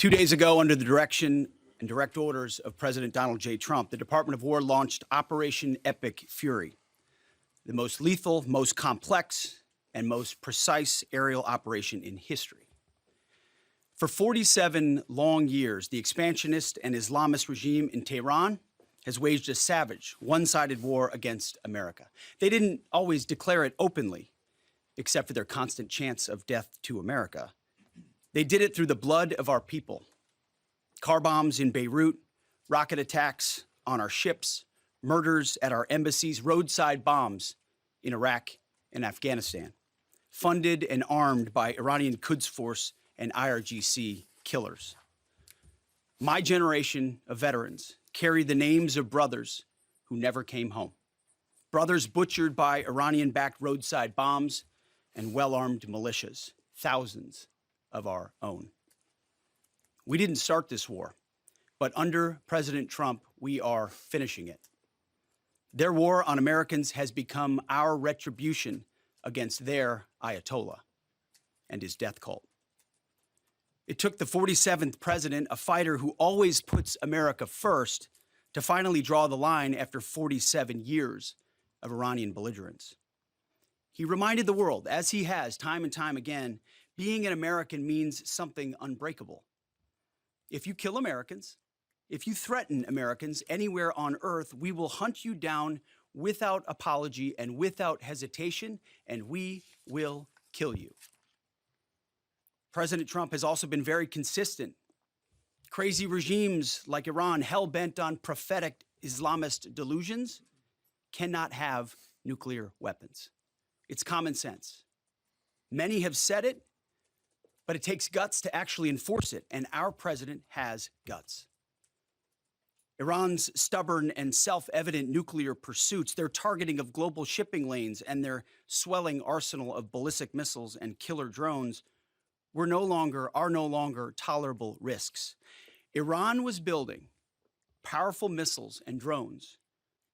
2 days ago, under the direction and direct orders of President Donald J. Trump, the Department of War launched Operation Epic Fury, the most lethal, most complex, and most precise aerial operation in history. For 47 long years, the expansionist and Islamist regime in Tehran has waged a savage, one-sided war against America. They didn't always declare it openly, except for their constant chants of death to America. They did it through the blood of our people. Car bombs in Beirut, rocket attacks on our ships, murders at our embassies, roadside bombs in Iraq and Afghanistan, funded and armed by Iranian Quds Force and IRGC killers. My generation of veterans carry the names of brothers who never came home. Brothers butchered by Iranian-backed roadside bombs and well-armed militias, thousands of our own. We didn't start this war, but under President Trump, we are finishing it. Their war on Americans has become our retribution against their Ayatollah and his death cult. It took the 47th president, a fighter who always puts America first, to finally draw the line after 47 years of Iranian belligerence. He reminded the world, as he has time and time again, being an American means something unbreakable. If you kill Americans, if you threaten Americans anywhere on earth, we will hunt you down without apology and without hesitation, and we will kill you. President Trump has also been very consistent. Crazy regimes like Iran, hell-bent on prophetic Islamist delusions, cannot have nuclear weapons. It's common sense. Many have said it, but it takes guts to actually enforce it, and our president has guts. Iran's stubborn and self-evident nuclear pursuits, their targeting of global shipping lanes, and their swelling arsenal of ballistic missiles and killer drones are no longer tolerable risks. Iran was building powerful missiles and drones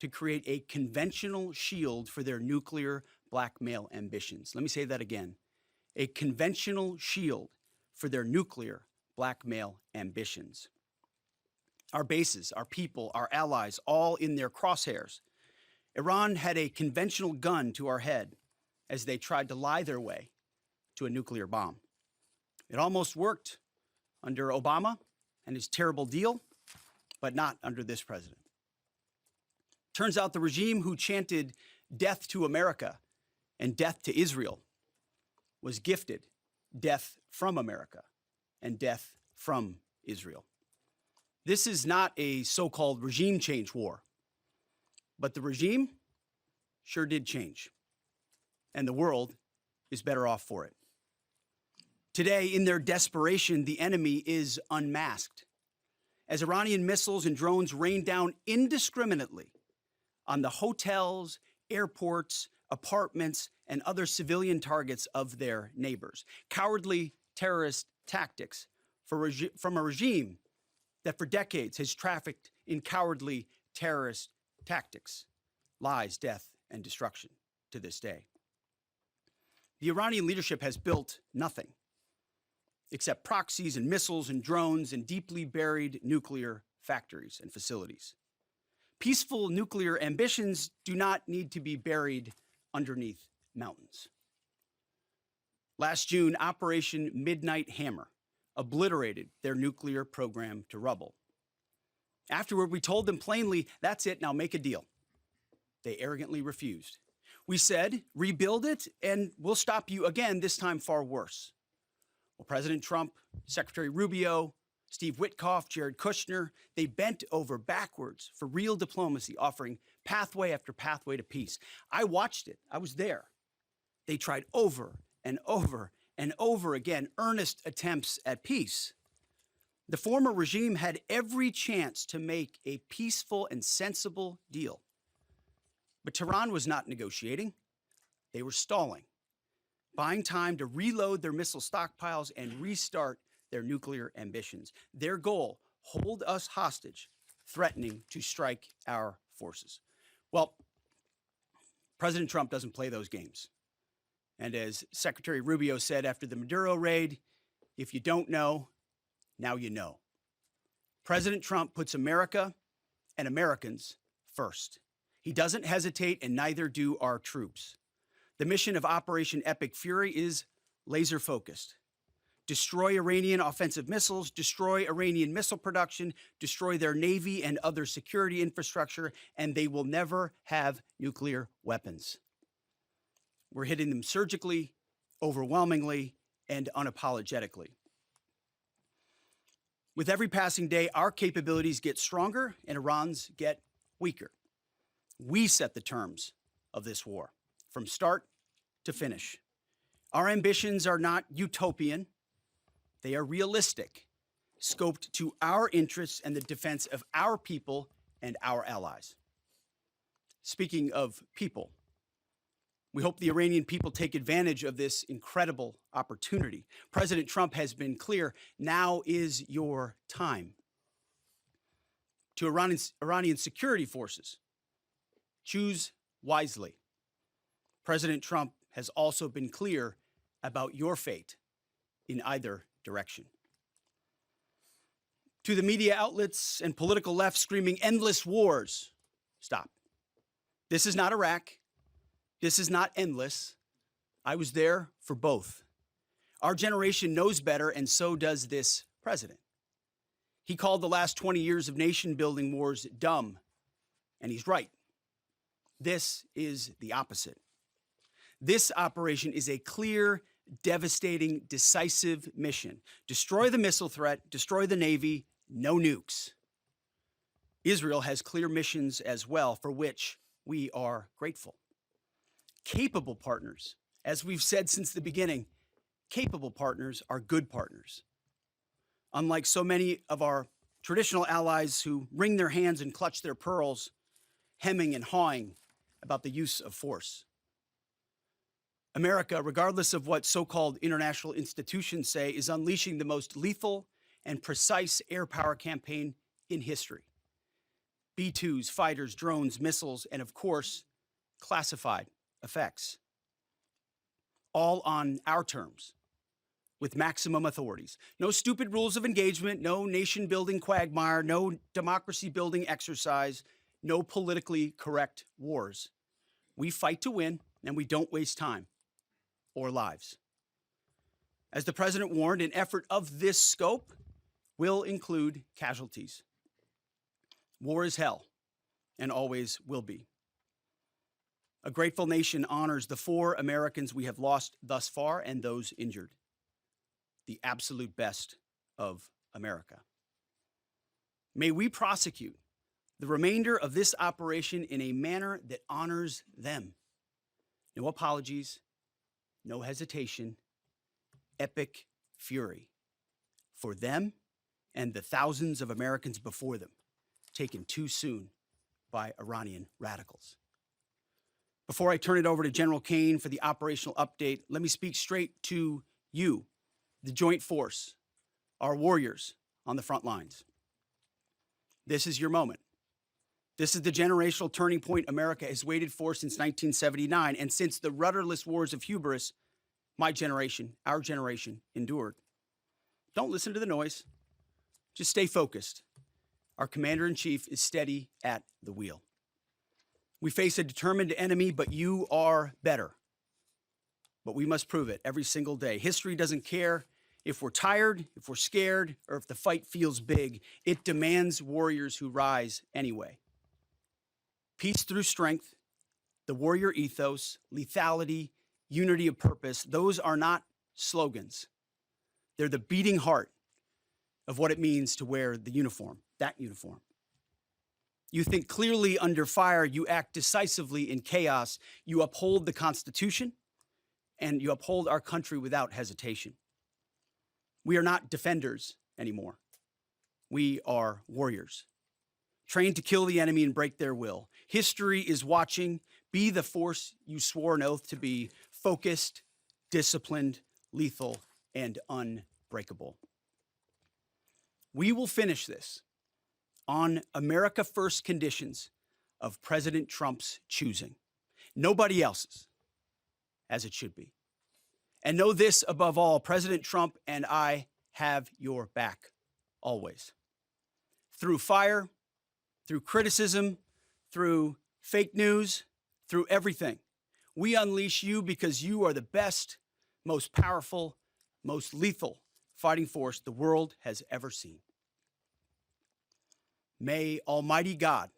to create a conventional shield for their nuclear blackmail ambitions. Let me say that again. A conventional shield for their nuclear blackmail ambitions. Our bases, our people, our allies, all in their crosshairs. Iran had a conventional gun to our head as they tried to lie their way to a nuclear bomb. It almost worked under Obama and his terrible deal, but not under this president. Turns out the regime who chanted death to America and death to Israel was gifted death from America and death from Israel. This is not a so-called regime change war, but the regime sure did change, and the world is better off for it. Today, in their desperation, the enemy is unmasked as Iranian missiles and drones rain down indiscriminately on the hotels, airports, apartments, and other civilian targets of their neighbors. Cowardly terrorist tactics from a regime that for decades has trafficked in cowardly terrorist tactics, lies, death, and destruction to this day. The Iranian leadership has built nothing except proxies and missiles and drones and deeply buried nuclear factories and facilities. Peaceful nuclear ambitions do not need to be buried underneath mountains. Last June, Operation Midnight Hammer obliterated their nuclear program to rubble. Afterward, we told them plainly, that's it, now make a deal. They arrogantly refused. We said, rebuild it and we'll stop you again, this time far worse. Well, President Trump, Secretary Rubio, Steve Witkoff, Jared Kushner, they bent over backwards for real diplomacy, offering pathway after pathway to peace. I watched it. I was there. They tried over and over and over again earnest attempts at peace. The former regime had every chance to make a peaceful and sensible deal. But Tehran was not negotiating. They were stalling, buying time to reload their missile stockpiles and restart their nuclear ambitions. Their goal, hold us hostage, threatening to strike our forces. Well, President Trump doesn't play those games. And as Secretary Rubio said after the Maduro raid, if you don't know, Now you know. President Trump puts America and Americans first. He doesn't hesitate, and neither do our troops. The mission of Operation Epic Fury is laser focused. Destroy Iranian offensive missiles, destroy Iranian missile production, destroy their navy and other security infrastructure, and they will never have nuclear weapons. We're hitting them surgically, overwhelmingly, and unapologetically. With every passing day, our capabilities get stronger and Iran's get weaker. We set the terms of this war from start to finish. Our ambitions are not utopian. They are realistic, scoped to our interests and the defense of our people and our allies. Speaking of people, we hope the Iranian people take advantage of this incredible opportunity. President Trump has been clear, now is your time. To Iranian security forces, choose wisely. President Trump has also been clear about your fate in either direction. To the media outlets and political left screaming endless wars, stop. This is not Iraq. This is not endless. I was there for both. Our generation knows better, and so does this president. He called the last 20 years of nation-building wars dumb, and he's right. This is the opposite. This operation is a clear, devastating, decisive mission. Destroy the missile threat, destroy the Navy, no nukes. Israel has clear missions as well, for which we are grateful. Capable partners, as we've said since the beginning, capable partners are good partners. Unlike so many of our traditional allies who wring their hands and clutch their pearls, hemming and hawing about the use of force. America, regardless of what so-called international institutions say, is unleashing the most lethal and precise air power campaign in history. B-2s, fighters, drones, missiles, and of course, classified effects. All on our terms, with maximum authorities. No stupid rules of engagement, no nation-building quagmire, no democracy-building exercise, no politically correct wars. We fight to win, and we don't waste time or lives. As the president warned, an effort of this scope will include casualties. War is hell, and always will be. A grateful nation honors the 4 Americans we have lost thus far and those injured. The absolute best of America. May we prosecute the remainder of this operation in a manner that honors them. No apologies, no hesitation, epic fury for them and the thousands of Americans before them, taken too soon by Iranian radicals. Before I turn it over to General Caine for the operational update, let me speak straight to you, the Joint Force, our warriors on the front lines. This is your moment. This is the generational turning point America has waited for since 1979, and since the rudderless wars of hubris my generation, our generation, endured. Don't listen to the noise. Just stay focused. Our commander-in-chief is steady at the wheel. We face a determined enemy, but you are better. But we must prove it every single day. History doesn't care if we're tired, if we're scared, or if the fight feels big. It demands warriors who rise anyway. Peace through strength, the warrior ethos, lethality, unity of purpose, those are not slogans. They're the beating heart of what it means to wear the uniform, that uniform. You think clearly under fire, you act decisively in chaos, you uphold the Constitution, and you uphold our country without hesitation. We are not defenders anymore. We are warriors, trained to kill the enemy and break their will. History is watching. Be the force you swore an oath to be, focused, disciplined, lethal, and unbreakable. We will finish this on America First conditions of President Trump's choosing. Nobody else's, as it should be. And know this above all, President Trump and I have your back. always. Through fire, through criticism, through fake news, through everything. We unleash you because you are the best, most powerful, most lethal fighting force the world has ever seen. May Almighty God